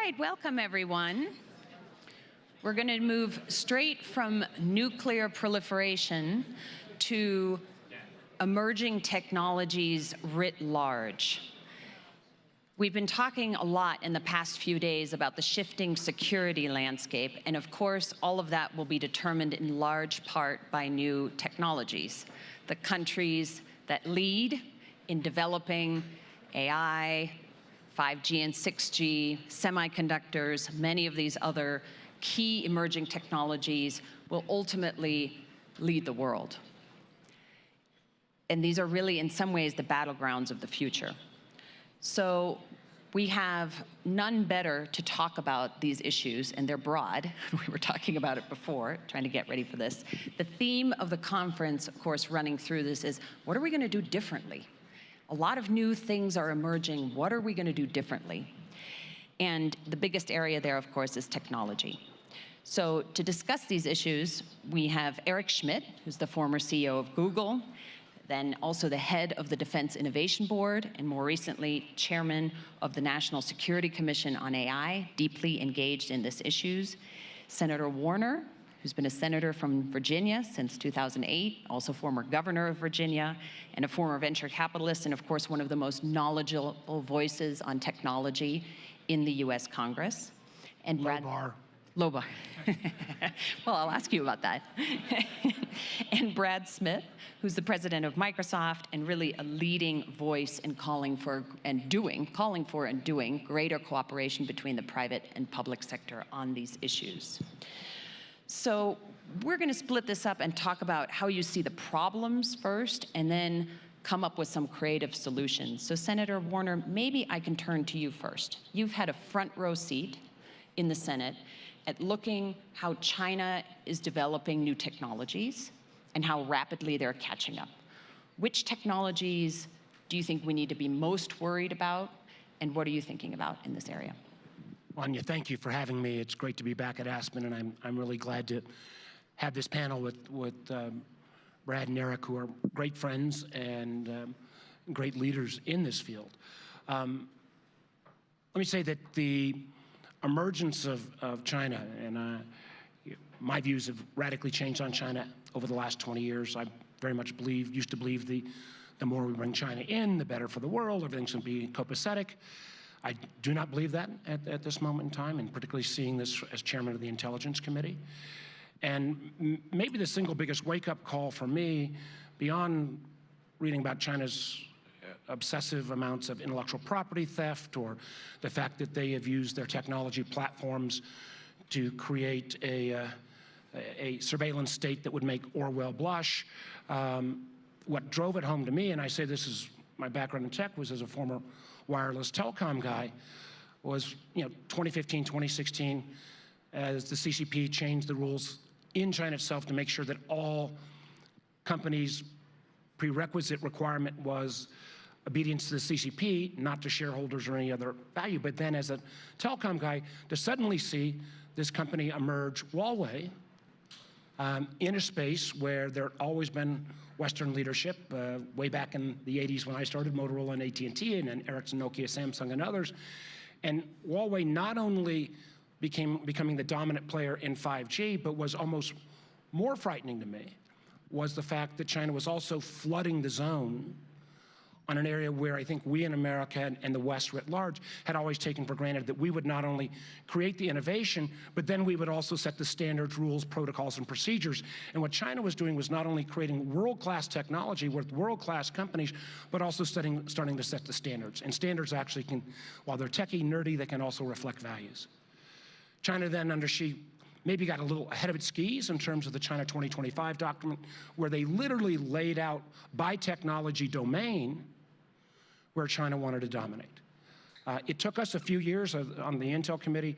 right, welcome everyone. We're going to move straight from nuclear proliferation to emerging technologies writ large. We've been talking a lot in the past few days about the shifting security landscape, and of course, all of that will be determined in large part by new technologies. The countries that lead in developing AI, 5G and 6G, semiconductors, many of these other key emerging technologies will ultimately lead the world. And these are really, in some ways, the battlegrounds of the future. So we have none better to talk about these issues, and they're broad. We were talking about it before, trying to get ready for this. The theme of the conference, of course, running through this is, what are we going to do differently? A lot of new things are emerging. What are we going to do differently? And the biggest area there, of course, is technology. So to discuss these issues, we have Eric Schmidt, who's the former CEO of Google, then also the head of the Defense Innovation Board, and more recently, chairman of the National Security Commission on AI, deeply engaged in these issues. Senator Warner, who's been a senator from Virginia since 2008, also former governor of Virginia, and a former venture capitalist, and of course, one of the most knowledgeable voices on technology in the US Congress. And Brad. Low bar. Well, I'll ask you about that. And Brad Smith, who's the president of Microsoft and really a leading voice in calling for and doing greater cooperation between the private and public sector on these issues. So we're going to split this up and talk about how you see the problems first and then come up with some creative solutions. So Senator Warner, maybe I can turn to you first. You've had a front row seat in the Senate at looking how China is developing new technologies and how rapidly they're catching up. Which technologies do you think we need to be most worried about, and what are you thinking about in this area? Anja, thank you for having me. It's great to be back at Aspen, and I'm really glad to have this panel with Brad and Eric, who are great friends and great leaders in this field. Let me say that the emergence of China, and my views have radically changed on China over the last 20 years. I very much used to believe the more we bring China in, the better for the world, everything's going to be copacetic. I do not believe that at this moment in time, and particularly seeing this as chairman of the Intelligence Committee. And maybe the single biggest wake-up call for me, beyond reading about China's obsessive amounts of intellectual property theft, or the fact that they have used their technology platforms to create a surveillance state that would make Orwell blush. What drove it home to me, and I say this is my background in tech, was as a former wireless telecom guy, was 2015, 2016, as the CCP changed the rules in China itself to make sure that all companies' prerequisite requirement was obedience to the CCP, not to shareholders or any other value. But then as a telecom guy, to suddenly see this company emerge, Huawei, in a space where there had always been Western leadership, way back in the 80s when I started, Motorola and AT&T, and then Ericsson, Nokia, Samsung, and others. And Huawei not only becoming the dominant player in 5G, but was almost more frightening to me, was the fact that China was also flooding the zone on an area where I think we in America and the West writ large had always taken for granted that we would not only create the innovation, but then we would also set the standards, rules, protocols, and procedures. And what China was doing was not only creating world-class technology with world-class companies, but also starting to set the standards. And standards actually can, while they're techie, nerdy, they can also reflect values. China then, under Xi, maybe got a little ahead of its skis in terms of the China 2025 document, where they literally laid out by technology domain where China wanted to dominate. It took us a few years on the Intel Committee.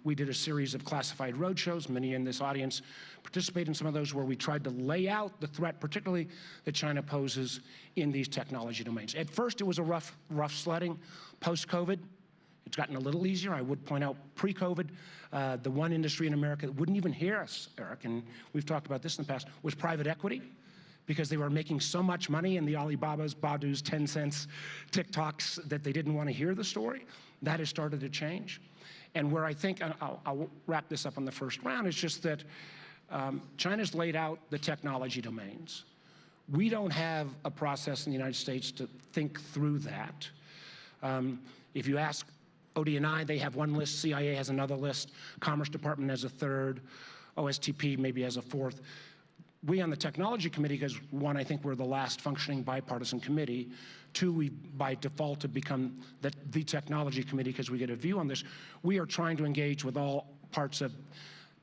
We did a series of classified roadshows. Many in this audience participated in some of those, where we tried to lay out the threat, particularly that China poses in these technology domains. At first, it was a rough sledding. Post-COVID, it's gotten a little easier. I would point out, pre-COVID, the one industry in America that wouldn't even hear us, Eric, and we've talked about this in the past, was private equity. because they were making so much money in the Alibabas, Badu's, Tencents, TikToks that they didn't want to hear the story. That has started to change. And where I think, I'll wrap this up on the first round, is just that China's laid out the technology domains. We don't have a process in the United States to think through that. If you ask ODNI, they have one list, CIA has another list, Commerce Department has a third, OSTP maybe has a fourth. We on the Technology Committee, because one, I think we're the last functioning bipartisan committee. Two, we by default have become the Technology Committee because we get a view on this. We are trying to engage with all parts of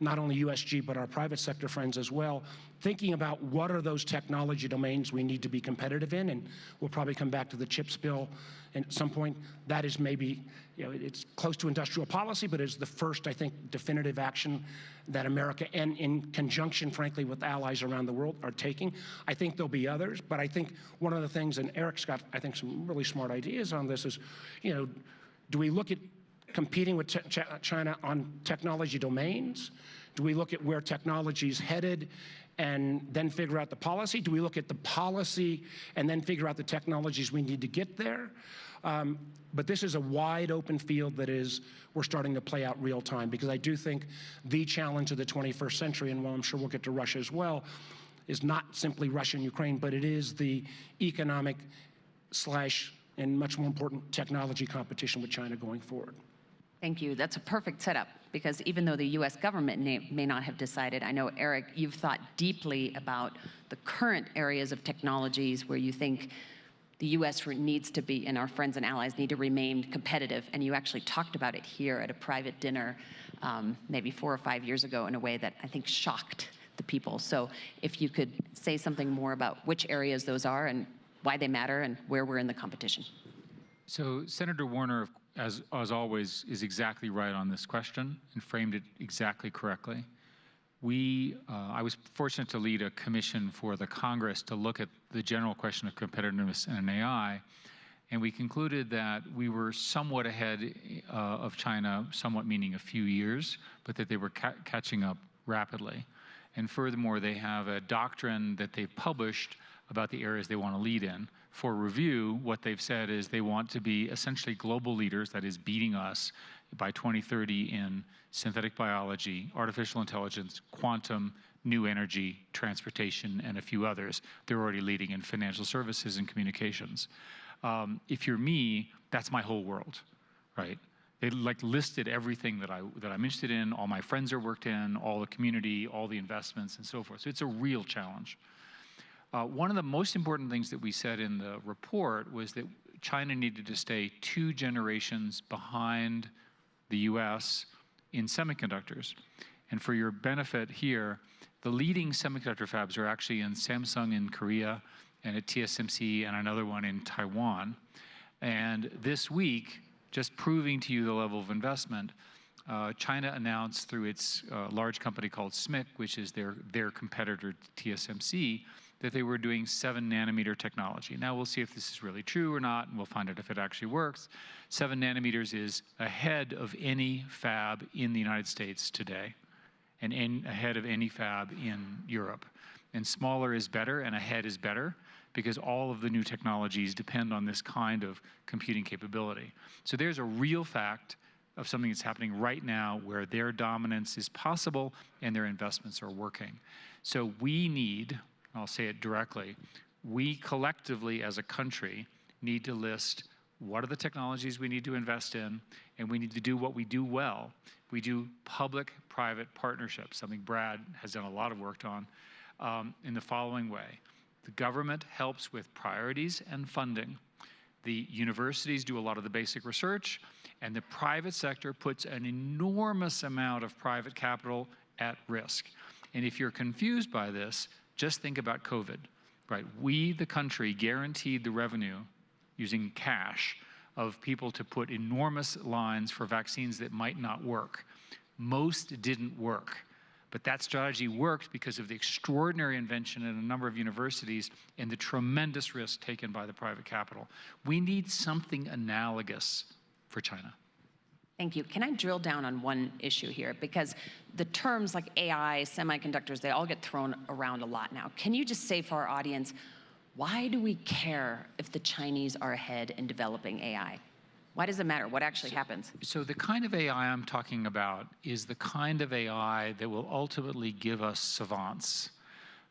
not only USG, but our private sector friends as well, thinking about what are those technology domains we need to be competitive in, and we'll probably come back to the CHIPS bill at some point. That is maybe, it's close to industrial policy, but it's the first, I think, definitive action that America, and in conjunction, frankly, with allies around the world, are taking. I think there'll be others, but I think one of the things, and Eric's got, I think, some really smart ideas on this, is, do we look at competing with China on technology domains? Do we look at where technology is headed and then figure out the policy? Do we look at the policy and then figure out the technologies we need to get there? But this is a wide open field that we're starting to play out real time, because I do think the challenge of the 21st century, and while I'm sure we'll get to Russia as well, is not simply Russia and Ukraine, but it is the economic / and much more important technology competition with China going forward. Thank you. That's a perfect setup, because even though the U.S. government may not have decided, I know, Eric, you've thought deeply about the current areas of technologies where you think the U.S. needs to be, and our friends and allies need to remain competitive, and you actually talked about it here at a private dinner maybe 4 or 5 years ago in a way that I think shocked the people. So if you could say something more about which areas those are and why they matter and where we're in the competition. So Senator Warner, as always, is exactly right on this question and framed it exactly correctly. I was fortunate to lead a commission for the Congress to look at the general question of competitiveness in AI, and we concluded that we were somewhat ahead of China, somewhat meaning a few years, but that they were catching up rapidly. And furthermore, they have a doctrine that they've published about the areas they want to lead in. For review, what they've said is they want to be essentially global leaders, that is beating us by 2030 in synthetic biology, artificial intelligence, quantum, new energy, transportation, and a few others. They're already leading in financial services and communications. If you're me, that's my whole world, right? They listed everything that I'm interested in, all my friends are worked in, all the community, all the investments, and so forth. So it's a real challenge. One of the most important things that we said in the report was that China needed to stay 2 generations behind the US in semiconductors. And for your benefit here, the leading semiconductor fabs are actually in Samsung in Korea and at TSMC and another one in Taiwan. And this week, just proving to you the level of investment, China announced through its large company called Schmidt, which is their competitor to TSMC, that they were doing 7-nanometer technology. Now we'll see if this is really true or not, and we'll find out if it actually works. 7 nanometers is ahead of any fab in the United States today, and ahead of any fab in Europe. And smaller is better, and ahead is better, because all of the new technologies depend on this kind of computing capability. So there's a real fact of something that's happening right now where their dominance is possible and their investments are working. So we need, I'll say it directly, we collectively as a country need to list what are the technologies we need to invest in, and we need to do what we do well. We do public-private partnerships, something Brad has done a lot of work on, in the following way. The government helps with priorities and funding. The universities do a lot of the basic research, and the private sector puts an enormous amount of private capital at risk. And if you're confused by this, just think about COVID, right? We, the country, guaranteed the revenue using cash of people to put enormous lines for vaccines that might not work. Most didn't work, but that strategy worked because of the extraordinary invention in a number of universities and the tremendous risk taken by the private capital. We need something analogous for China. Thank you. Can I drill down on one issue here? Because the terms like AI, semiconductors, they all get thrown around a lot now. Can you just say for our audience, why do we care if the Chinese are ahead in developing AI? Why does it matter? What actually happens? So the kind of AI I'm talking about is the kind of AI that will ultimately give us savants.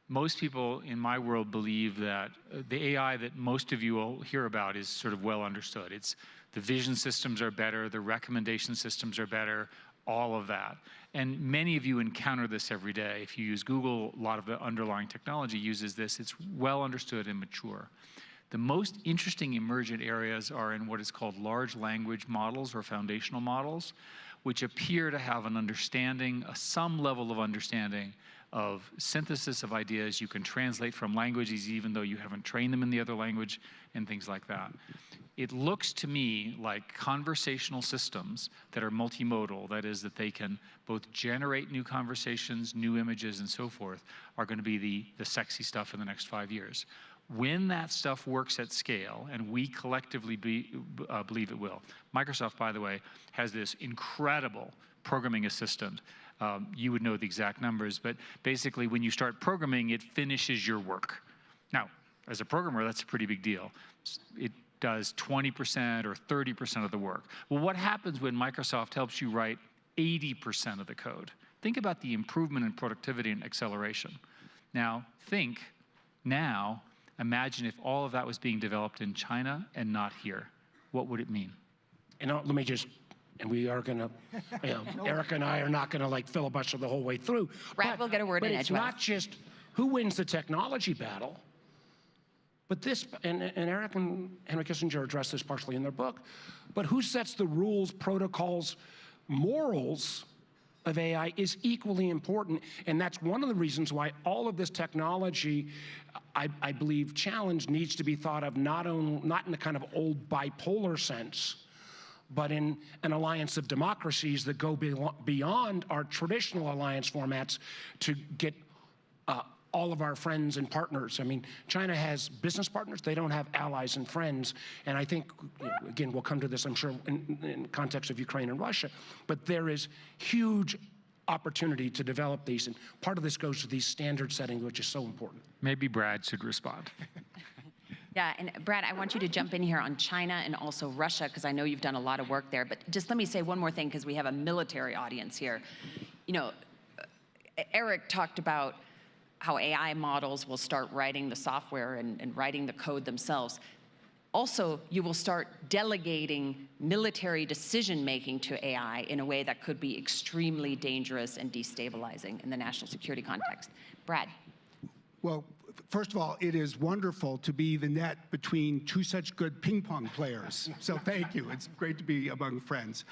Most people in my world believe that the AI that most of you will hear about is sort of well understood. It's the vision systems are better, the recommendation systems are better, all of that. And many of you encounter this every day. If you use Google, a lot of the underlying technology uses this. It's well understood and mature. The most interesting emergent areas are in what is called large language models or foundational models, which appear to have an understanding, some level of understanding of synthesis of ideas. You can translate from languages even though you haven't trained them in the other language and things like that. It looks to me like conversational systems that are multimodal, that is, that they can both generate new conversations, new images, and so forth, are going to be the sexy stuff in the next 5 years. When that stuff works at scale, and we collectively believe it will. Microsoft, by the way, has this incredible programming assistant. You would know the exact numbers, but basically when you start programming, it finishes your work. Now, as a programmer, that's a pretty big deal. It does 20% or 30% of the work. Well, what happens when Microsoft helps you write 80% of the code? Think about the improvement in productivity and acceleration. Now, imagine if all of that was being developed in China and not here. What would it mean? And let me just, and we are gonna, Eric and I are not gonna like filibuster the whole way through. Brad will get a word in edgewise. But it's not just who wins the technology battle, but this, and Eric and Henry Kissinger address this partially in their book, but who sets the rules, protocols, morals of AI is equally important, and that's one of the reasons why all of this technology, I believe, challenge needs to be thought of not in the kind of old bipolar sense, but in an alliance of democracies that go beyond our traditional alliance formats to get all of our friends and partners. I mean, China has business partners, they don't have allies and friends, and I think, again, we'll come to this, I'm sure, in context of Ukraine and Russia, but there is huge opportunity to develop these, and part of this goes to these standard setting, which is so important. Maybe Brad should respond. Yeah, and Brad, I want you to jump in here on China and also Russia, because I know you've done a lot of work there, but just let me say one more thing, because we have a military audience here. You know, Eric talked about how AI models will start writing the software and writing the code themselves. Also, you will start delegating military decision-making to AI in a way that could be extremely dangerous and destabilizing in the national security context. Brad. Well, first of all, it is wonderful to be the net between two such good ping pong players. So thank you. It's great to be among friends.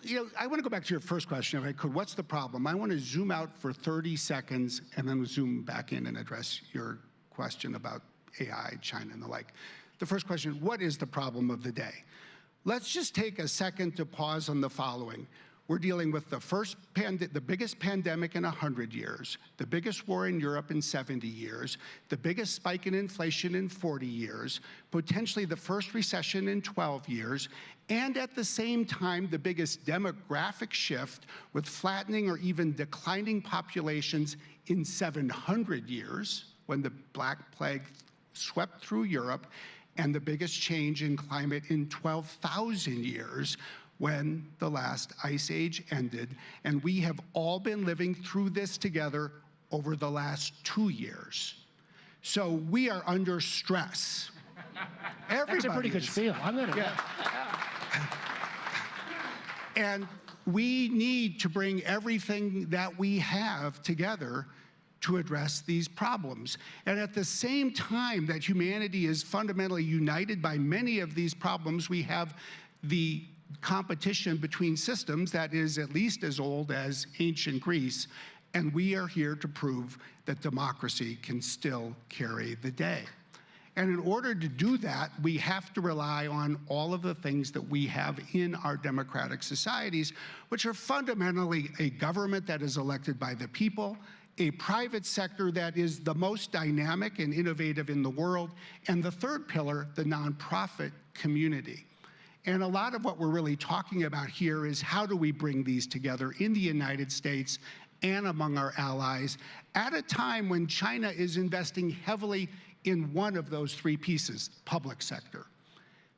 You know, I want to go back to your first question, if I could. What's the problem? I want to zoom out for 30 seconds and then zoom back in and address your question about AI, China, and the like. The first question, what is the problem of the day? Let's just take a second to pause on the following. We're dealing with the biggest pandemic in 100 years, the biggest war in Europe in 70 years, the biggest spike in inflation in 40 years, potentially the first recession in 12 years, and at the same time, the biggest demographic shift with flattening or even declining populations in 700 years, when the Black Plague swept through Europe, and the biggest change in climate in 12,000 years, when the last ice age ended, and we have all been living through this together over the last 2 years. So we are under stress. That's a pretty good spiel. I'm gonna. Yeah. And we need to bring everything that we have together to address these problems. And at the same time that humanity is fundamentally united by many of these problems, we have the competition between systems that is at least as old as ancient Greece, and we are here to prove that democracy can still carry the day. And in order to do that, we have to rely on all of the things that we have in our democratic societies, which are fundamentally a government that is elected by the people, a private sector that is the most dynamic and innovative in the world, and the third pillar, the nonprofit community. And a lot of what we're really talking about here is how do we bring these together in the United States and among our allies at a time when China is investing heavily in one of those three pieces, public sector.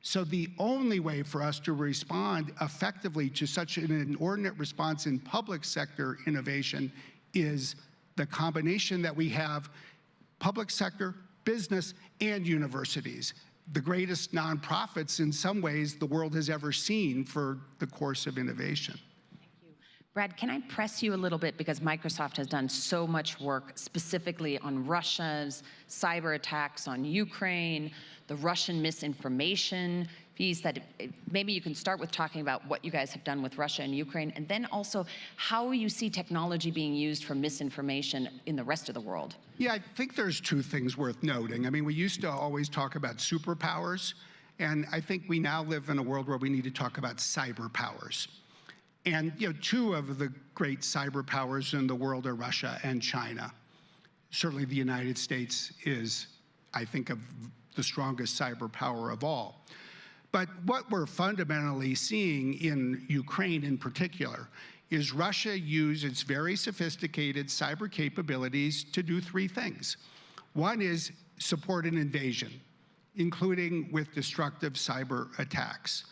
So the only way for us to respond effectively to such an inordinate response in public sector innovation is the combination that we have: public sector, business, and universities. The greatest nonprofits in some ways the world has ever seen for the course of innovation. Brad, can I press you a little bit, because Microsoft has done so much work specifically on Russia's cyber attacks on Ukraine, the Russian misinformation piece, that maybe you can start with talking about what you guys have done with Russia and Ukraine, and then also how you see technology being used for misinformation in the rest of the world. Yeah, I think there's two things worth noting. I mean, we used to always talk about superpowers, and I think we now live in a world where we need to talk about cyber powers. And two of the great cyber powers in the world are Russia and China. Certainly the United States is, I think, of the strongest cyber power of all. But what we're fundamentally seeing in Ukraine in particular is Russia use its very sophisticated cyber capabilities to do three things. One is support an invasion, including with destructive cyber attacks.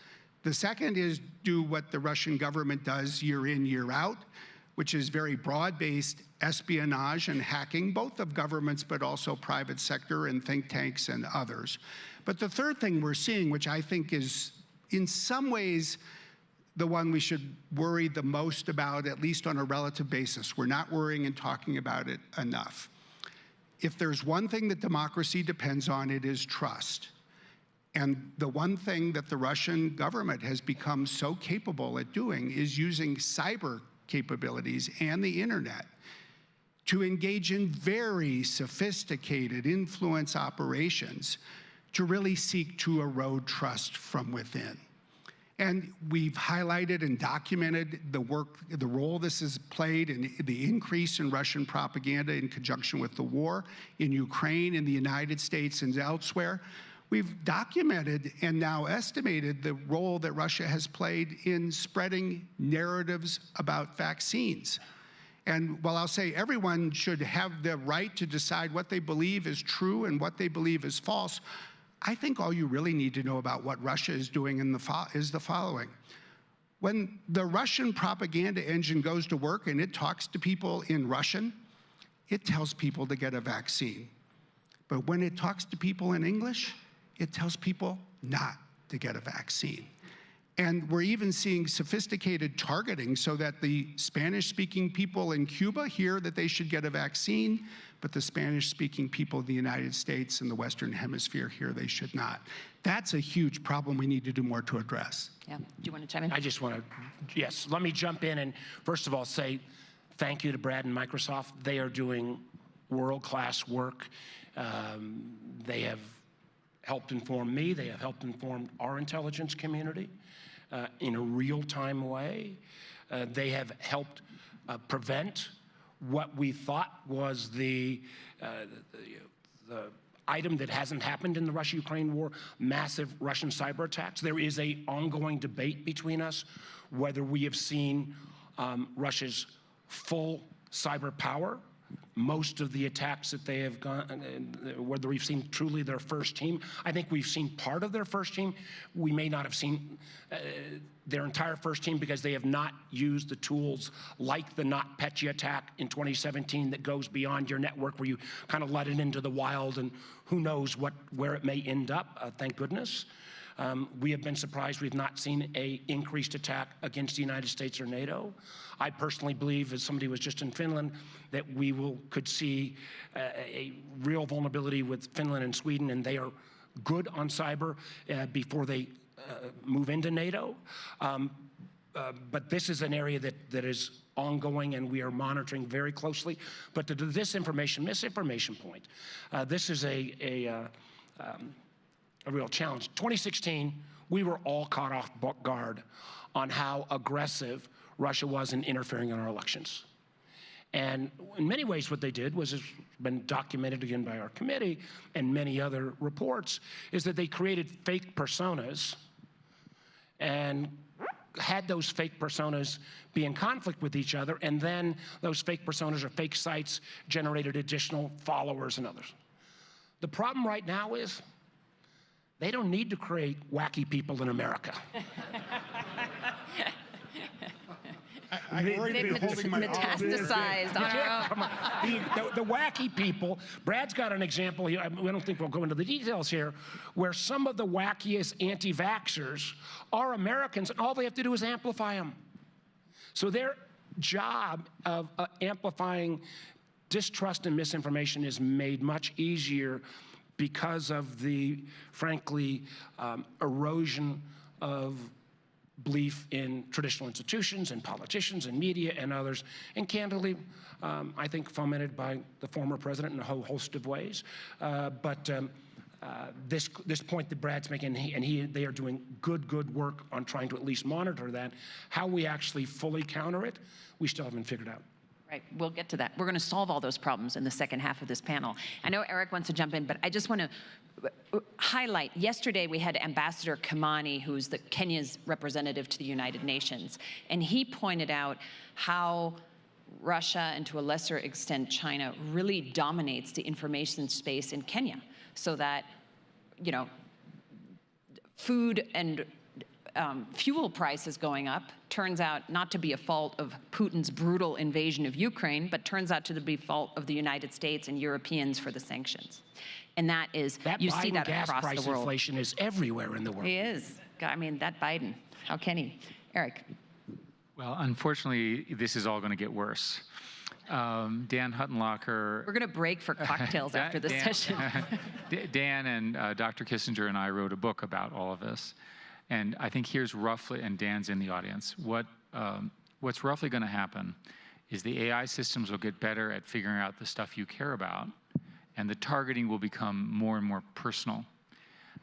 The second is do what the Russian government does year in, year out, which is very broad-based espionage and hacking, both of governments but also private sector and think tanks and others. But the third thing we're seeing, which I think is in some ways the one we should worry the most about, at least on a relative basis. We're not worrying and talking about it enough. If there's one thing that democracy depends on, it is trust. And the one thing that the Russian government has become so capable at doing is using cyber capabilities and the internet to engage in very sophisticated influence operations to really seek to erode trust from within. And we've highlighted and documented the role this has played in the increase in Russian propaganda in conjunction with the war in Ukraine, in the United States, and elsewhere. We've documented and now estimated the role that Russia has played in spreading narratives about vaccines. And while I'll say everyone should have the right to decide what they believe is true and what they believe is false, I think all you really need to know about what Russia is doing is the following. When the Russian propaganda engine goes to work and it talks to people in Russian, it tells people to get a vaccine. But when it talks to people in English, it tells people not to get a vaccine. And we're even seeing sophisticated targeting so that the Spanish-speaking people in Cuba hear that they should get a vaccine, but the Spanish-speaking people in the United States and the Western Hemisphere hear they should not. That's a huge problem we need to do more to address. Yeah, do you want to chime in? I just want to, yes, let me jump in and first of all say thank you to Brad and Microsoft. They are doing world-class work. They have helped inform me. They have helped inform our intelligence community in a real-time way. They have helped prevent what we thought was the item that hasn't happened in the Russia-Ukraine war, massive Russian cyber attacks. There is an ongoing debate between us whether we have seen Russia's full cyber power. Most of the attacks that they have gone, whether we've seen truly their first team. I think we've seen part of their first team. We may not have seen their entire first team because they have not used the tools like the NotPetya attack in 2017 that goes beyond your network where you kind of let it into the wild and who knows where it may end up, thank goodness. We have been surprised we've not seen an increased attack against the United States or NATO. I personally believe, as somebody who was just in Finland, that we could see a real vulnerability with Finland and Sweden, and they are good on cyber before they move into NATO. But this is an area that is ongoing and we are monitoring very closely. But to the misinformation point, this is a real challenge. 2016, we were all caught off guard on how aggressive Russia was in interfering in our elections. And in many ways what they did was, has been documented again by our committee and many other reports, is that they created fake personas and had those fake personas be in conflict with each other, and then those fake personas or fake sites generated additional followers and others. The problem right now is they don't need to create wacky people in America. I've already been holding my Metastasized on our own. The wacky people, Brad's got an example here, I don't think we'll go into the details here, where some of the wackiest anti-vaxxers are Americans, and all they have to do is amplify them. So their job of amplifying distrust and misinformation is made much easier because of the, frankly, erosion of belief in traditional institutions and politicians and media and others, and candidly, I think fomented by the former president in a whole host of ways. This point that Brad's making, they are doing good work on trying to at least monitor that. How we actually fully counter it, we still haven't figured out. Right, we'll get to that. We're going to solve all those problems in the second half of this panel. I know Eric wants to jump in, but I just want to highlight, yesterday we had Ambassador Kimani, who's Kenya's representative to the United Nations, and he pointed out how Russia, and to a lesser extent China, really dominates the information space in Kenya, so that, you know, food and fuel prices going up turns out not to be a fault of Putin's brutal invasion of Ukraine, but turns out to be a fault of the United States and Europeans for the sanctions. And that is, you see that across the world. That gas price inflation is everywhere in the world. He is. I mean, that Biden, how can he? Eric. Well, unfortunately, this is all going to get worse. Dan Huttenlocher. We're going to break for cocktails after this session. Dan and Dr. Kissinger and I wrote a book about all of this. And I think here's roughly, and Dan's in the audience, what's roughly going to happen is the AI systems will get better at figuring out the stuff you care about, and the targeting will become more and more personal.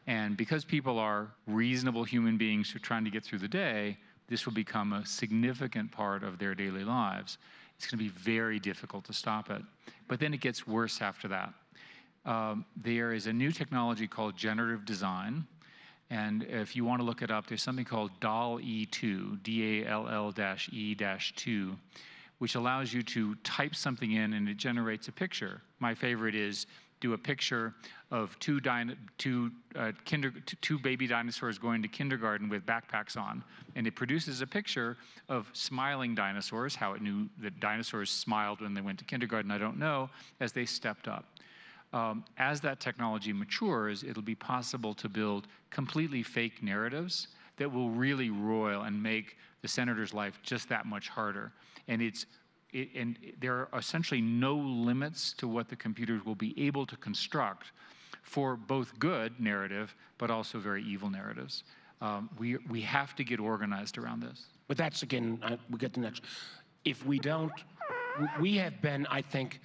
And because people are reasonable human beings who are trying to get through the day, this will become a significant part of their daily lives. It's going to be very difficult to stop it. But then it gets worse after that. There is a new technology called generative design. And if you want to look it up, there's something called DALL-E2, DALL-E-2, which allows you to type something in and it generates a picture. My favorite is do a picture of two baby dinosaurs going to kindergarten with backpacks on. And it produces a picture of smiling dinosaurs. How it knew that dinosaurs smiled when they went to kindergarten, I don't know, as they stepped up. As that technology matures, it'll be possible to build completely fake narratives that will really roil and make the senator's life just that much harder. And there are essentially no limits to what the computers will be able to construct for both good narrative, but also very evil narratives. We have to get organized around this. But that's, again, we'll get to next. If we don't, we have been, I think,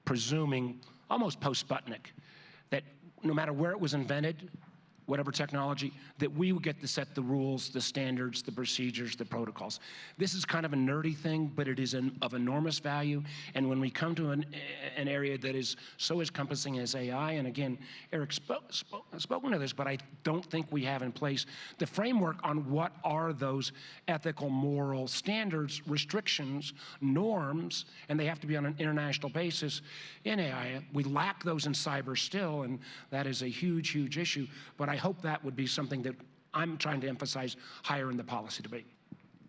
presuming, almost post-Sputnik, that no matter where it was invented, whatever technology, that we would get to set the rules, the standards, the procedures, the protocols. This is kind of a nerdy thing, but it is of enormous value. And when we come to an area that is so encompassing as AI, and again, Eric spoken to this, but I don't think we have in place the framework on what are those ethical, moral standards, restrictions, norms, and they have to be on an international basis in AI. We lack those in cyber still, and that is a huge, huge issue. But I hope that would be something that I'm trying to emphasize higher in the policy debate.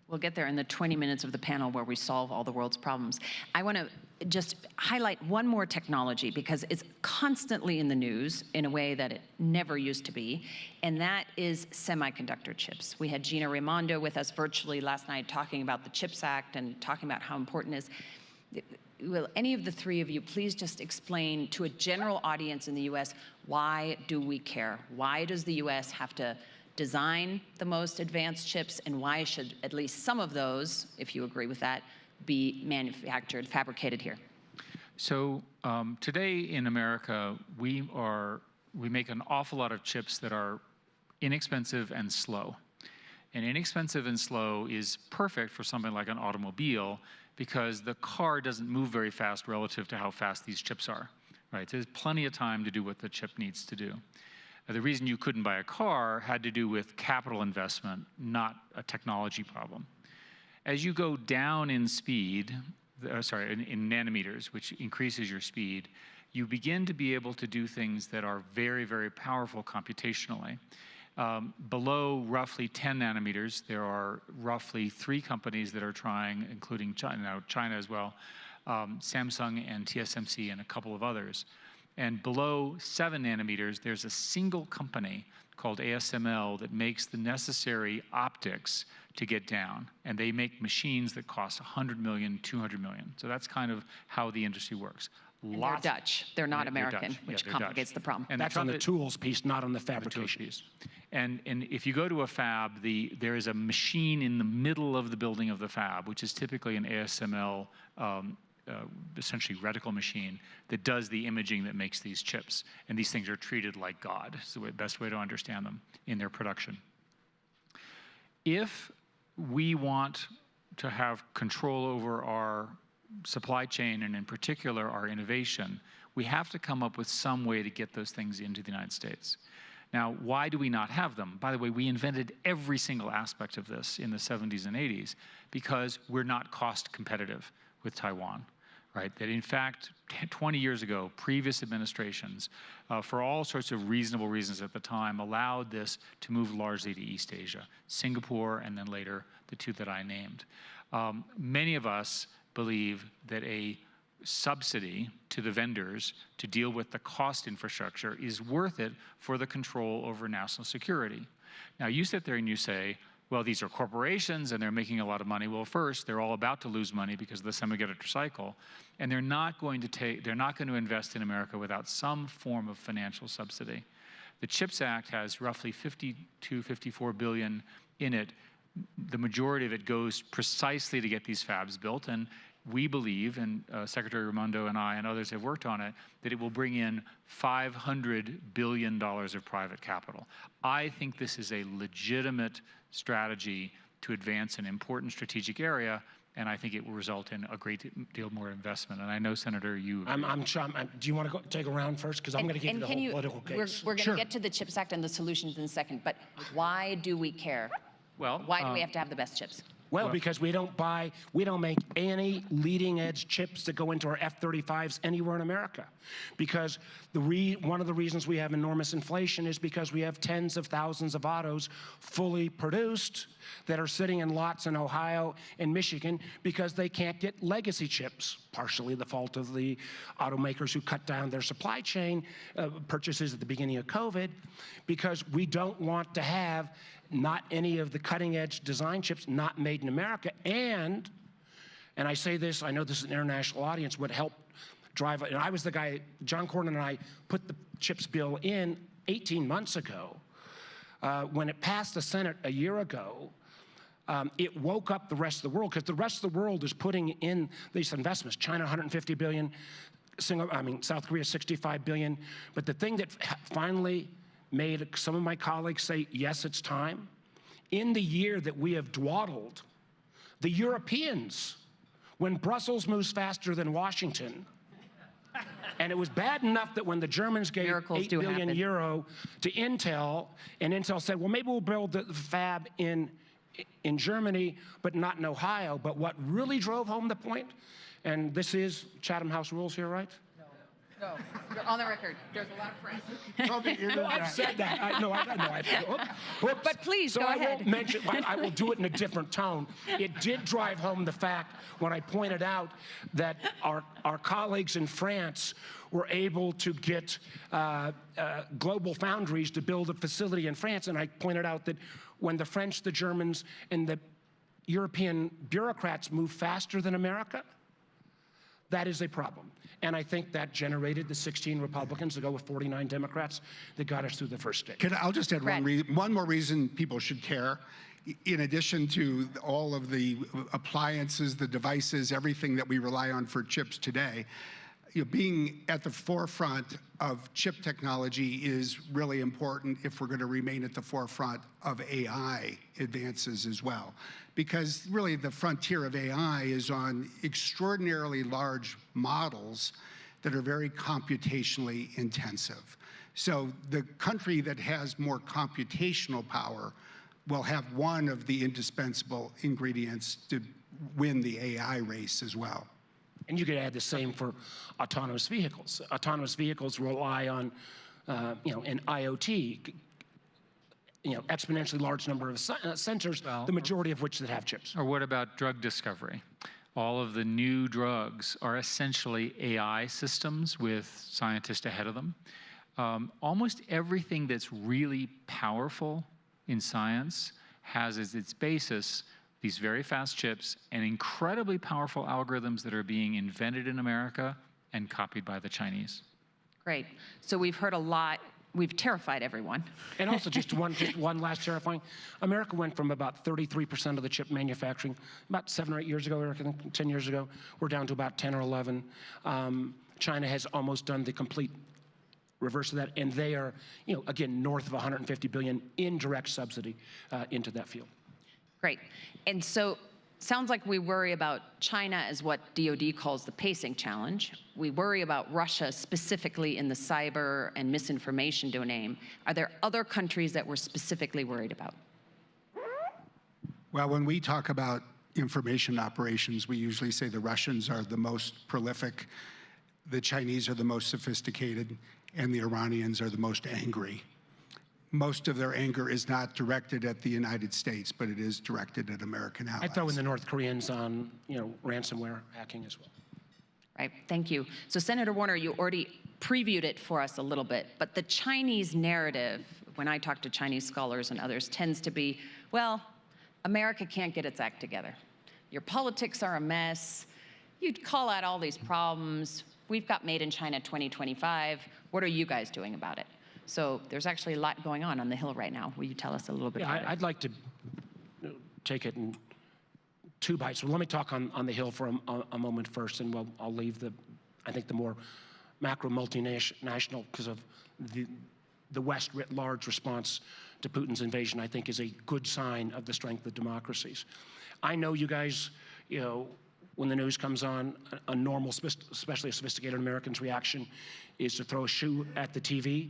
We'll get there in the 20 minutes of the panel where we solve all the world's problems. I want to just highlight one more technology because it's constantly in the news in a way that it never used to be, and that is semiconductor chips. We had Gina Raimondo with us virtually last night talking about the CHIPS Act and talking about how important it is. Will any of the three of you please just explain to a general audience in the US, why do we care? Why does the US have to design the most advanced chips, and why should at least some of those, if you agree with that, be manufactured, fabricated here? So today in America, we make an awful lot of chips that are inexpensive and slow. And inexpensive and slow is perfect for something like an automobile, because the car doesn't move very fast relative to how fast these chips are, right? There's plenty of time to do what the chip needs to do. The reason you couldn't buy a car had to do with capital investment, not a technology problem. As you go down in speed, in nanometers, which increases your speed, you begin to be able to do things that are very, very powerful computationally. Below roughly 10 nanometers, there are roughly 3 companies that are trying, including China as well, Samsung and TSMC and a couple of others. And below 7 nanometers, there's a single company called ASML that makes the necessary optics to get down. And they make machines that cost 100 million, 200 million. So that's kind of how the industry works. And they're Dutch. They're not American, Dutch. which Yeah, complicates the problem. And That's on the tools piece, not on the fabrication piece. And if you go to a fab, there is a machine in the middle of the building of the fab, which is typically an ASML, essentially reticle machine, that does the imaging that makes these chips. And these things are treated like God. It's the best way to understand them in their production. If we want to have control over our supply chain, and in particular our innovation, we have to come up with some way to get those things into the United States. Now, why do we not have them? By the way, we invented every single aspect of this in the 70s and 80s because we're not cost competitive with Taiwan, right? That in fact, 20 years ago, previous administrations, for all sorts of reasonable reasons at the time, allowed this to move largely to East Asia, Singapore, and then later the 2 that I named. Many of us believe that a subsidy to the vendors to deal with the cost infrastructure is worth it for the control over national security. Now, you sit there and you say, well, these are corporations and they're making a lot of money. Well, first, they're all about to lose money because of the semiconductor cycle, and they're not going to invest in America without some form of financial subsidy. The CHIPS Act has roughly 52, 54 billion in it. The majority of it goes precisely to get these fabs built, and we believe, and Secretary Raimondo and I and others have worked on it, that it will bring in $500 billion of private capital. I think this is a legitimate strategy to advance an important strategic area, and I think it will result in a great deal more investment. And I know, Senator, you... do you want to take a round first? Because I'm going to give you the whole political case. We're going to get to the CHIPS Act and the solutions in a second, but why do we care? Well, why do we have to have the best chips? Well, because we don't make any leading edge chips that go into our F-35s anywhere in America. Because one of the reasons we have enormous inflation is because we have tens of thousands of autos fully produced that are sitting in lots in Ohio and Michigan because they can't get legacy chips, partially the fault of the automakers who cut down their supply chain purchases at the beginning of COVID, because we don't want to have not any of the cutting-edge design chips not made in America. And I say this, I know this is an international audience, would help drive it. And I was the guy, John Cornyn and I put the CHIPS bill in 18 months ago. When it passed the Senate a year ago, it woke up the rest of the world, because the rest of the world is putting in these investments. China, 150 billion, South Korea, 65 billion. But the thing that finally made some of my colleagues say, yes, it's time. In the year that we have dawdled, the Europeans, when Brussels moves faster than Washington, and it was bad enough that when the Germans gave €8 billion to Intel, and Intel said, well, maybe we'll build the fab in Germany, but not in Ohio. But what really drove home the point, and this is Chatham House rules here, right? No, you're on the record. There's a lot of press. No, I've said that. But please, go ahead. I won't mention, I will do it in a different tone. It did drive home the fact when I pointed out that our colleagues in France were able to get Global Foundries to build a facility in France. And I pointed out that when the French, the Germans, and the European bureaucrats move faster than America, that is a problem. And I think that generated the 16 Republicans to go with 49 Democrats that got us through the first stage. I'll just add one more reason people should care. In addition to all of the appliances, the devices, everything that we rely on for chips today, being at the forefront of chip technology is really important if we're going to remain at the forefront of AI advances as well. Because really the frontier of AI is on extraordinarily large models that are very computationally intensive. So the country that has more computational power will have one of the indispensable ingredients to win the AI race as well. And you could add the same for autonomous vehicles. Autonomous vehicles rely on, in IoT, exponentially large number of sensors, the majority of which that have chips. Or what about drug discovery? All of the new drugs are essentially AI systems with scientists ahead of them. Almost everything that's really powerful in science has as its basis these very fast chips and incredibly powerful algorithms that are being invented in America and copied by the Chinese. Great. So we've heard a lot. We've terrified everyone. And also, just one last terrifying. America went from about 33% of the chip manufacturing about 7 or 8 years ago, Eric, I think 10 years ago. We're down to about 10 or 11. China has almost done the complete reverse of that, and they are, again, north of 150 billion in direct subsidy into that field. Great. And so sounds like we worry about China as what DoD calls the pacing challenge. We worry about Russia specifically in the cyber and misinformation domain. Are there other countries that we're specifically worried about? Well, when we talk about information operations, we usually say the Russians are the most prolific, the Chinese are the most sophisticated, and the Iranians are the most angry. Most of their anger is not directed at the United States, but it is directed at American allies. I'd throw in the North Koreans on, ransomware hacking as well. Right, thank you. So Senator Warner, you already previewed it for us a little bit, but the Chinese narrative, when I talk to Chinese scholars and others, tends to be, well, America can't get its act together. Your politics are a mess. You'd call out all these problems. We've got Made in China 2025. What are you guys doing about it? So there's actually a lot going on the Hill right now. Will you tell us a little bit about it? I'd like to take it in 2 bites. So let me talk on the Hill for a moment first, and I'll leave I think the more macro multinational, because of the West writ large response to Putin's invasion, I think is a good sign of the strength of democracies. I know you guys, when the news comes on, a normal, especially a sophisticated American's reaction is to throw a shoe at the TV.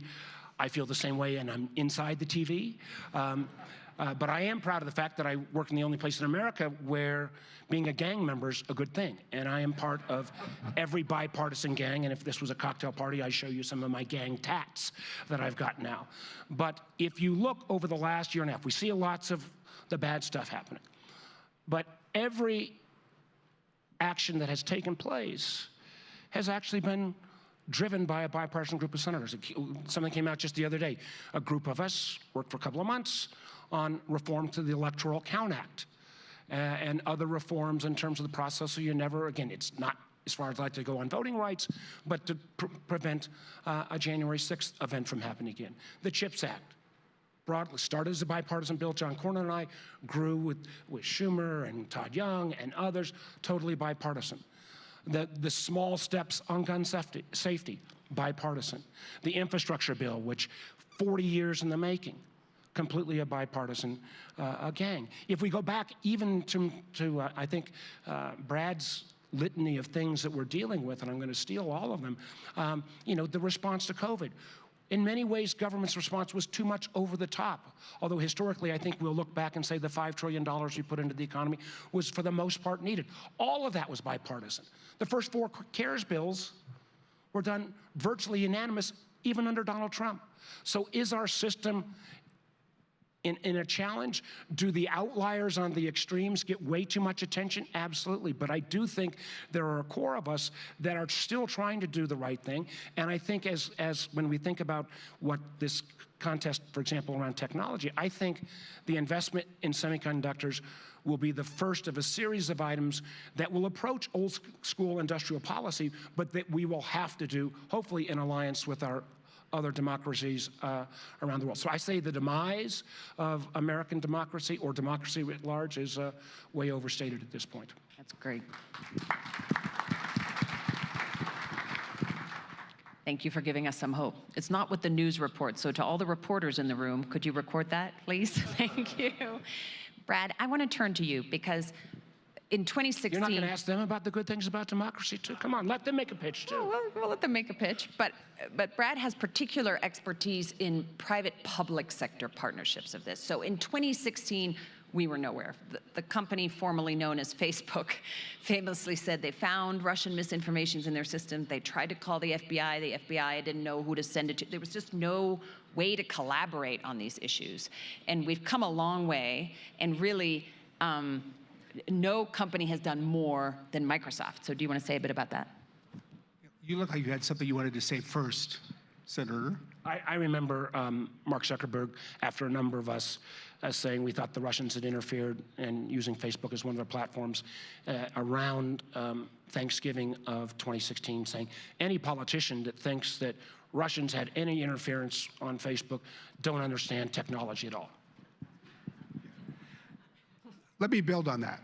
I feel the same way, and I'm inside the TV. But I am proud of the fact that I work in the only place in America where being a gang member is a good thing. And I am part of every bipartisan gang. And if this was a cocktail party, I'd show you some of my gang tats that I've got now. But if you look over the last year and a half, we see lots of the bad stuff happening. But every action that has taken place has actually been driven by a bipartisan group of senators. Something came out just the other day. A group of us worked for a couple of months on reform to the Electoral Count Act and other reforms in terms of the process. So you never, again, it's not as far as I'd like to go on voting rights, but to prevent a January 6th event from happening again. The CHIPS Act broadly started as a bipartisan bill. John Cornyn and I grew with Schumer and Todd Young and others, totally bipartisan. The small steps on gun safety, bipartisan. The infrastructure bill, which 40 years in the making, completely a bipartisan gang. If we go back even to I think, Brad's litany of things that we're dealing with, and I'm going to steal all of them, the response to COVID. In many ways, government's response was too much over the top. Although historically, I think we'll look back and say the $5 trillion we put into the economy was for the most part needed. All of that was bipartisan. The first 4 CARES bills were done virtually unanimous, even under Donald Trump. So is our system in a challenge? Do the outliers on the extremes get way too much attention? Absolutely. But I do think there are a core of us that are still trying to do the right thing. And I think as when we think about what this contest, for example, around technology, I think the investment in semiconductors will be the first of a series of items that will approach old school industrial policy, but that we will have to do, hopefully in alliance with our other democracies around the world. So I say the demise of American democracy or democracy writ large is way overstated at this point. That's great. Thank you for giving us some hope. It's not what the news reports. So to all the reporters in the room, could you record that, please? Thank you. Brad, I want to turn to you because in You're not 2016... going to ask them about the good things about democracy, too? Come on, let them make a pitch, too. Oh, we'll let them make a pitch. But Brad has particular expertise in private-public sector partnerships of this. So in 2016, we were nowhere. The company formerly known as Facebook famously said they found Russian misinformations in their system. They tried to call the FBI. The FBI didn't know who to send it to. There was just no way to collaborate on these issues. And we've come a long way, and really, no company has done more than Microsoft. So do you want to say a bit about that? You look like you had something you wanted to say first, Senator. I remember Mark Zuckerberg, after a number of us saying we thought the Russians had interfered and using Facebook as one of their platforms around Thanksgiving of 2016, saying any politician that thinks that Russians had any interference on Facebook don't understand technology at all. Let me build on that.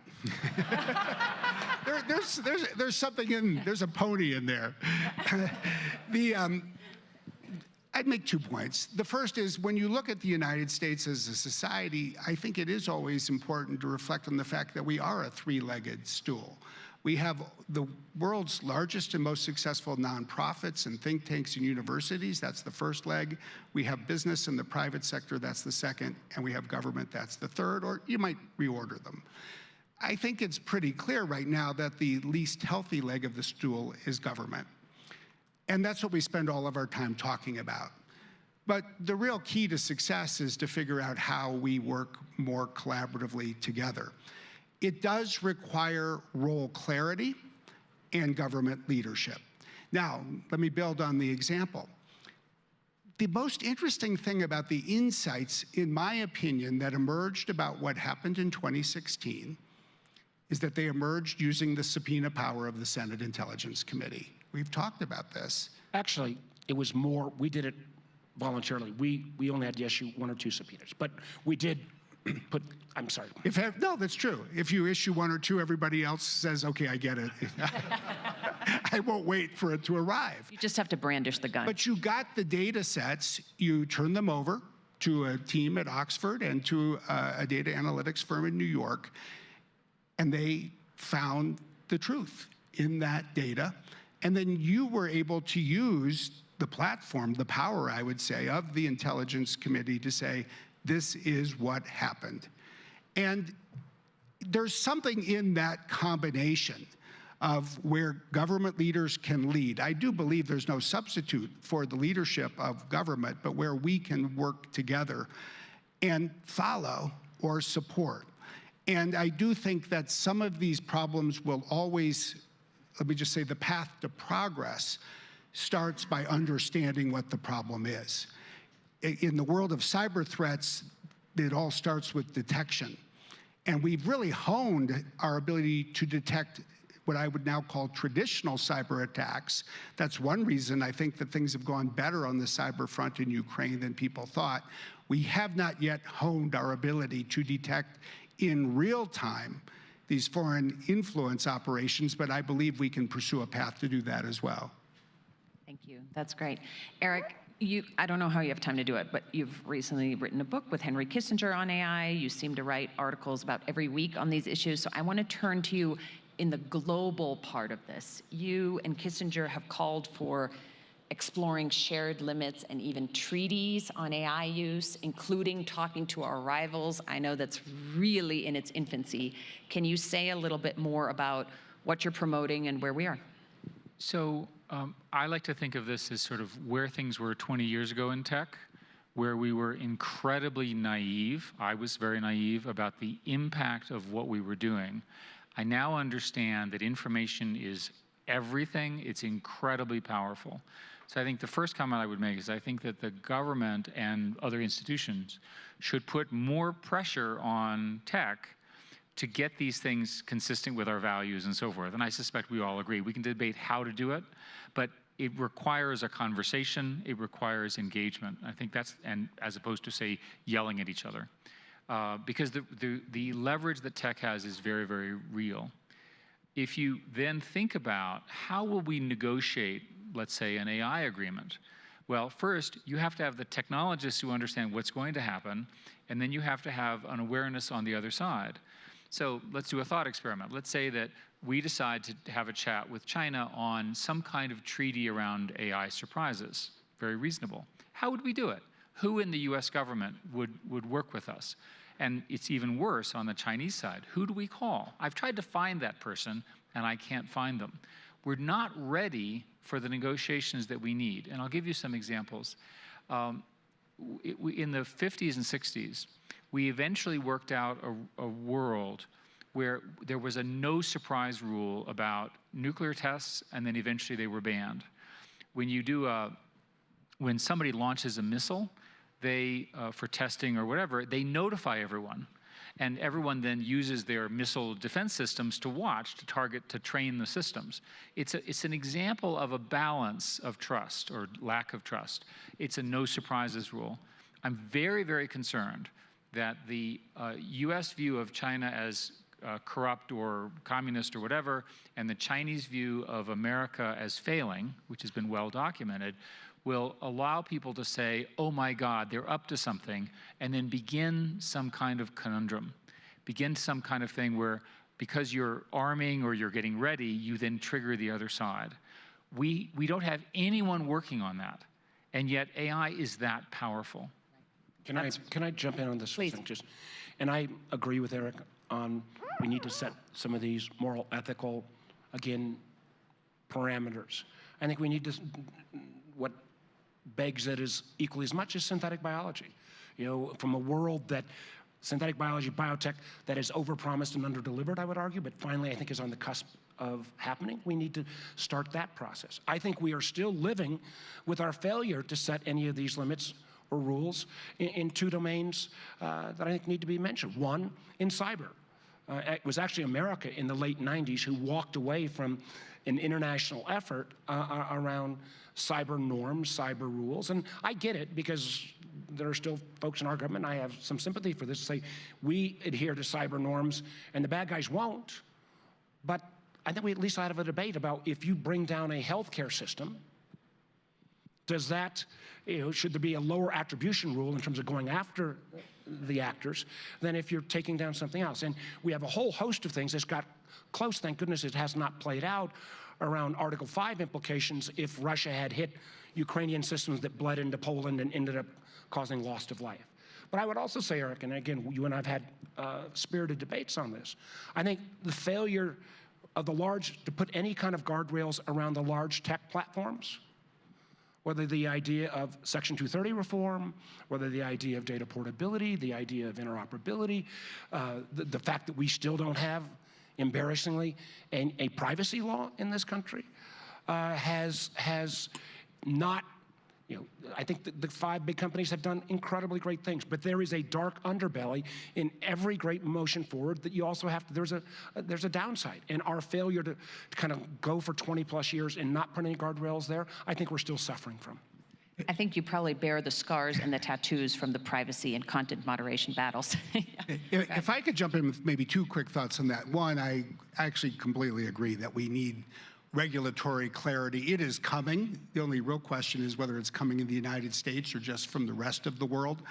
There's something in, there's a pony in there. I'd make 2 points. The first is, when you look at the United States as a society, I think it is always important to reflect on the fact that we are a three-legged stool. We have the world's largest and most successful nonprofits and think tanks and universities. That's the first leg. We have business in the private sector. That's the second. And we have government. That's the third. Or you might reorder them. I think it's pretty clear right now that the least healthy leg of the stool is government. And that's what we spend all of our time talking about. But the real key to success is to figure out how we work more collaboratively together. It does require role clarity and government leadership. Now, let me build on the example. The most interesting thing about the insights, in my opinion, that emerged about what happened in 2016 is that they emerged using the subpoena power of the Senate Intelligence Committee. We've talked about this. Actually, it was more, we did it voluntarily. We only had to issue 1 or 2 subpoenas, but we did put, I'm sorry. No, that's true. If you issue 1 or 2, everybody else says, okay, I get it. I won't wait for it to arrive. You just have to brandish the gun. But you got the data sets, you turn them over to a team at Oxford and to a data analytics firm in New York, and they found the truth in that data. And then you were able to use the platform, the power, I would say, of the Intelligence Committee to say, this is what happened. And there's something in that combination of where government leaders can lead. I do believe there's no substitute for the leadership of government, but where we can work together and follow or support. And I do think that some of these problems will always, let me just say, the path to progress starts by understanding what the problem is. In the world of cyber threats, it all starts with detection. And we've really honed our ability to detect what I would now call traditional cyber attacks. That's one reason I think that things have gone better on the cyber front in Ukraine than people thought. We have not yet honed our ability to detect in real time these foreign influence operations, but I believe we can pursue a path to do that as well. Thank you. That's great. Eric, I don't know how you have time to do it, but you've recently written a book with Henry Kissinger on AI. You seem to write articles about every week on these issues. So I want to turn to you in the global part of this. You and Kissinger have called for exploring shared limits and even treaties on AI use, including talking to our rivals. I know that's really in its infancy. Can you say a little bit more about what you're promoting and where we are? So I like to think of this as sort of where things were 20 years ago in tech, where we were incredibly naive. I was very naive about the impact of what we were doing. I now understand that information is everything. It's incredibly powerful. So I think the first comment I would make is I think that the government and other institutions should put more pressure on tech to get these things consistent with our values and so forth. And I suspect we all agree. We can debate how to do it, but it requires a conversation. It requires engagement. I think that's, and as opposed to, say, yelling at each other. Because the leverage that tech has is very, very real. If you then think about how will we negotiate, let's say, an AI agreement? Well, first, you have to have the technologists who understand what's going to happen, and then you have to have an awareness on the other side. So let's do a thought experiment. Let's say that we decide to have a chat with China on some kind of treaty around AI surprises. Very reasonable. How would we do it? Who in the US government would work with us? And it's even worse on the Chinese side. Who do we call? I've tried to find that person, and I can't find them. We're not ready for the negotiations that we need. And I'll give you some examples. In the 50s and 60s, we eventually worked out a world where there was a no surprise rule about nuclear tests, and then eventually they were banned. When somebody launches a missile, they, for testing or whatever, they notify everyone. And everyone then uses their missile defense systems to watch, to target, to train the systems. It's an example of a balance of trust or lack of trust. It's a no surprises rule. I'm very, very concerned that the US view of China as corrupt or communist or whatever, and the Chinese view of America as failing, which has been well documented, will allow people to say, oh my God, they're up to something, and then begin some kind of conundrum. Begin some kind of thing where, because you're arming or you're getting ready, you then trigger the other side. We don't have anyone working on that, and yet AI is that powerful. Can I jump in on this? Please. And I agree with Eric on we need to set some of these moral, ethical, again, parameters. I think we need to, what begs it is equally as much as synthetic biology. You know, from a world that, synthetic biology, biotech, that is overpromised and underdelivered, I would argue, but finally I think is on the cusp of happening. We need to start that process. I think we are still living with our failure to set any of these limits or rules in two domains that I think need to be mentioned. One, in cyber. It was actually America in the late 90s who walked away from an international effort around cyber norms, cyber rules. And I get it, because there are still folks in our government, I have some sympathy for this, to say we adhere to cyber norms and the bad guys won't. But I think we at least ought to have a debate about, if you bring down a healthcare system, does that, should there be a lower attribution rule in terms of going after the actors than if you're taking down something else? And we have a whole host of things that's got close, thank goodness it has not played out, around Article 5 implications if Russia had hit Ukrainian systems that bled into Poland and ended up causing loss of life. But I would also say, Eric, and again, you and I have had spirited debates on this, I think the failure of to put any kind of guardrails around the large tech platforms, whether the idea of Section 230 reform, whether the idea of data portability, the idea of interoperability, the fact that we still don't have, embarrassingly, a privacy law in this country, has not, I think the 5 big companies have done incredibly great things, but there is a dark underbelly in every great motion forward that you also have to, there's a downside. And our failure to kind of go for 20 plus years and not put any guardrails there, I think we're still suffering from. I think you probably bear the scars and the tattoos from the privacy and content moderation battles. If I could jump in with maybe 2 quick thoughts on that. One, I actually completely agree that we need regulatory clarity. It is coming. The only real question is whether it's coming in the United States or just from the rest of the world.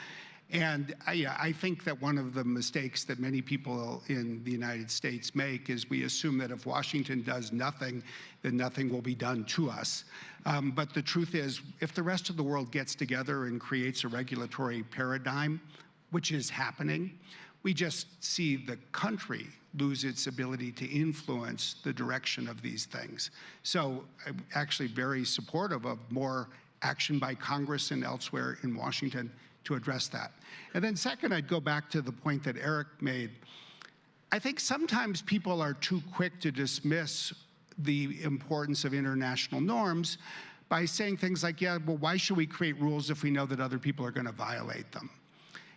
And I think that one of the mistakes that many people in the United States make is we assume that if Washington does nothing, then nothing will be done to us. But the truth is, if the rest of the world gets together and creates a regulatory paradigm, which is happening, we just see the country lose its ability to influence the direction of these things. So I'm actually very supportive of more action by Congress and elsewhere in Washington to address that. And then second, I'd go back to the point that Eric made. I think sometimes people are too quick to dismiss the importance of international norms by saying things like, yeah, well, why should we create rules if we know that other people are going to violate them?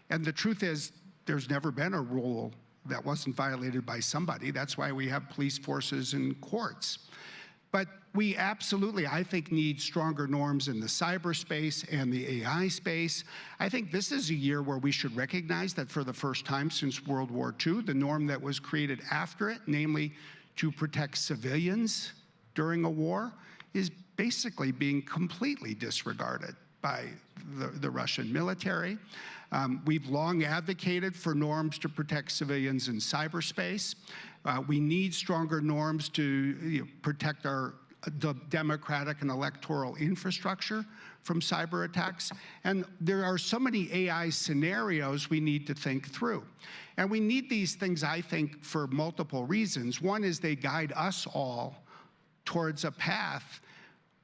And the truth is, there's never been a rule that wasn't violated by somebody. That's why we have police forces and courts. But we absolutely, I think, need stronger norms in the cyberspace and the AI space. I think this is a year where we should recognize that for the first time since World War II, the norm that was created after it, namely to protect civilians during a war, is basically being completely disregarded by the Russian military. We've long advocated for norms to protect civilians in cyberspace. We need stronger norms to protect the democratic and electoral infrastructure from cyber attacks. And there are so many AI scenarios we need to think through. And we need these things, I think, for multiple reasons. One is they guide us all towards a path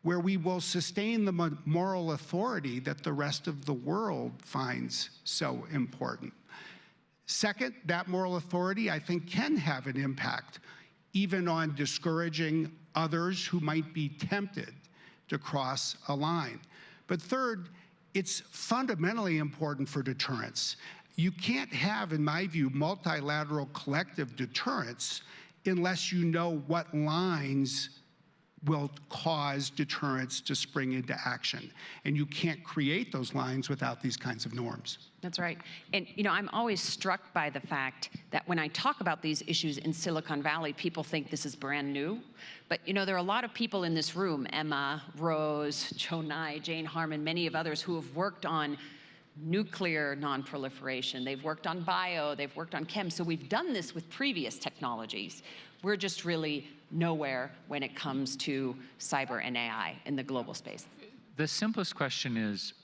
where we will sustain the moral authority that the rest of the world finds so important. Second, that moral authority, I think, can have an impact even on discouraging others who might be tempted to cross a line. But third, it's fundamentally important for deterrence. You can't have, in my view, multilateral collective deterrence unless you know what lines will cause deterrence to spring into action. And you can't create those lines without these kinds of norms. That's right. And I'm always struck by the fact that when I talk about these issues in Silicon Valley, people think this is brand new. But there are a lot of people in this room, Emma, Rose, Joe Nye, Jane Harmon, many of others who have worked on nuclear non-proliferation. They've worked on bio, they've worked on chem. So we've done this with previous technologies. We're just really nowhere when it comes to cyber and AI in the global space. The simplest question is,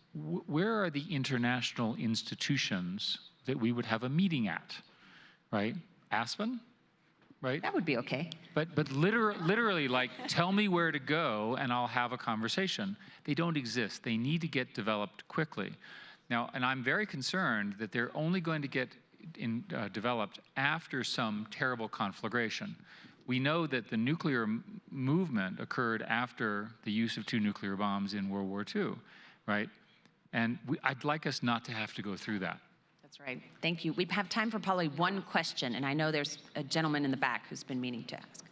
where are the international institutions that we would have a meeting at, right? Aspen, right? That would be okay. But literally, like, tell me where to go and I'll have a conversation. They don't exist. They need to get developed quickly. Now, and I'm very concerned that they're only going to get developed after some terrible conflagration. We know that the nuclear movement occurred after the use of 2 nuclear bombs in World War II, right? And I'd like us not to have to go through that. That's right. Thank you. We have time for probably one question, and I know there's a gentleman in the back who's been meaning to ask.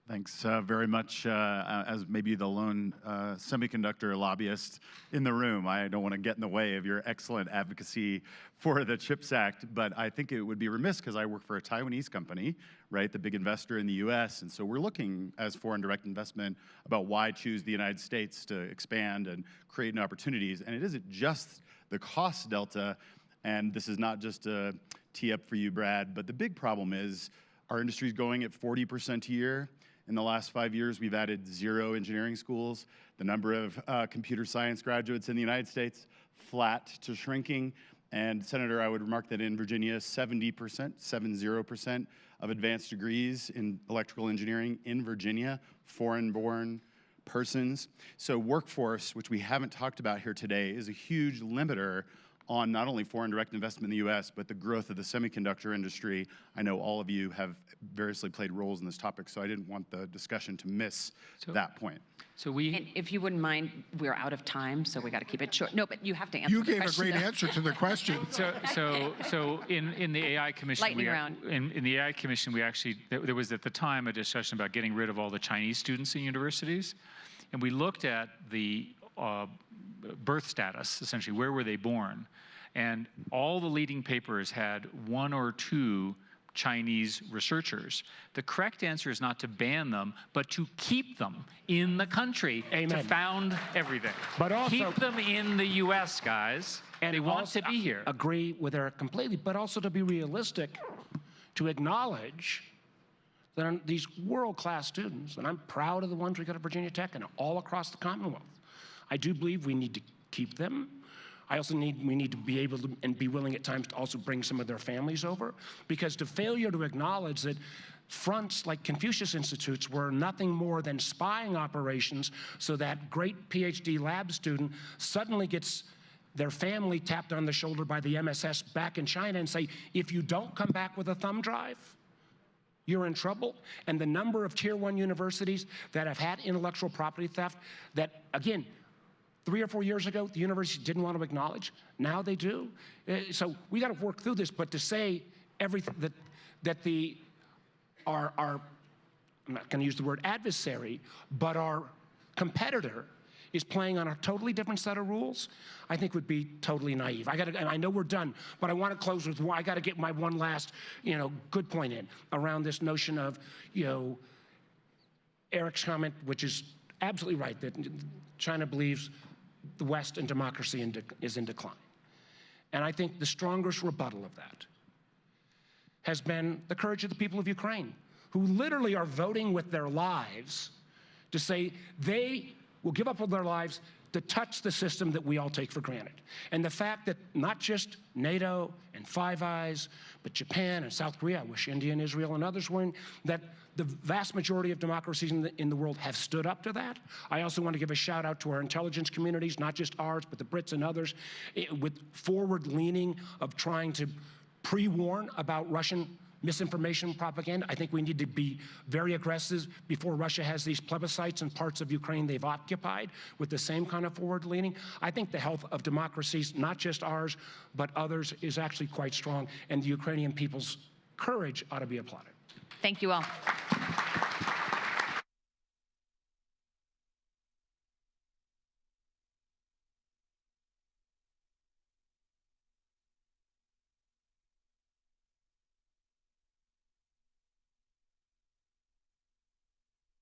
Thanks very much. As maybe the lone semiconductor lobbyist in the room, I don't want to get in the way of your excellent advocacy for the CHIPS Act, but I think it would be remiss because I work for a Taiwanese company, right, the big investor in the US, and so we're looking as foreign direct investment about why choose the United States to expand and create new opportunities, and it isn't just the cost delta, and this is not just a tee up for you, Brad, but the big problem is our industry is going at 40% a year. In the last 5 years, we've added 0 engineering schools. The number of computer science graduates in the United States, flat to shrinking. And Senator, I would remark that in Virginia, 70% of advanced degrees in electrical engineering in Virginia, foreign-born persons. So workforce, which we haven't talked about here today, is a huge limiter on not only foreign direct investment in the US, but the growth of the semiconductor industry. I know all of you have variously played roles in this topic, so I didn't want the discussion to miss that point. So And if you wouldn't mind, we're out of time, so we got to keep it short. No, but you have to answer You the gave a question, great though. answer to the question. So in the AI Commission, Lightning round. in the AI Commission, we actually, there was at the time a discussion about getting rid of all the Chinese students in universities. And we looked at the birth status, essentially, where were they born? And all the leading papers had 1 or 2 Chinese researchers. The correct answer is not to ban them, but to keep them in the country. Amen. To found everything. But also, keep them in the U.S., guys. And they want to be here. Agree with her completely, but also to be realistic, to acknowledge that these world-class students, and I'm proud of the ones we got at Virginia Tech and all across the Commonwealth. I do believe we need to keep them. I also we need to be able to and be willing at times to also bring some of their families over, because the failure to acknowledge that fronts like Confucius Institutes were nothing more than spying operations, so that great PhD lab student suddenly gets their family tapped on the shoulder by the MSS back in China and say, if you don't come back with a thumb drive, you're in trouble. And the number of tier 1 universities that have had intellectual property theft that, again, 3 or 4 years ago, the university didn't want to acknowledge. Now they do. So we got to work through this. But to say everything that our I'm not going to use the word adversary, but our competitor is playing on a totally different set of rules, I think would be totally naive. And I know we're done, but I want to close with I got to get my one last good point in around this notion of Eric's comment, which is absolutely right, that China believes the West and democracy is in decline. And I think the strongest rebuttal of that has been the courage of the people of Ukraine, who literally are voting with their lives to say they will give up their lives to touch the system that we all take for granted. And the fact that not just NATO and Five Eyes, but Japan and South Korea, I wish India and Israel and others were in, that the vast majority of democracies in the world have stood up to that. I also want to give a shout out to our intelligence communities, not just ours, but the Brits and others, with forward leaning of trying to pre-warn about Russian misinformation propaganda. I think we need to be very aggressive before Russia has these plebiscites in parts of Ukraine they've occupied with the same kind of forward leaning. I think the health of democracies, not just ours, but others, is actually quite strong, and the Ukrainian people's courage ought to be applauded. Thank you all.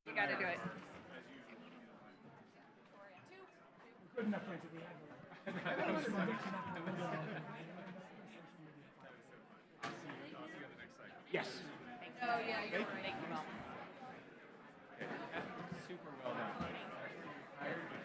You got to do it. Yes. Oh, yeah, you're right. Thank you all. Super well done.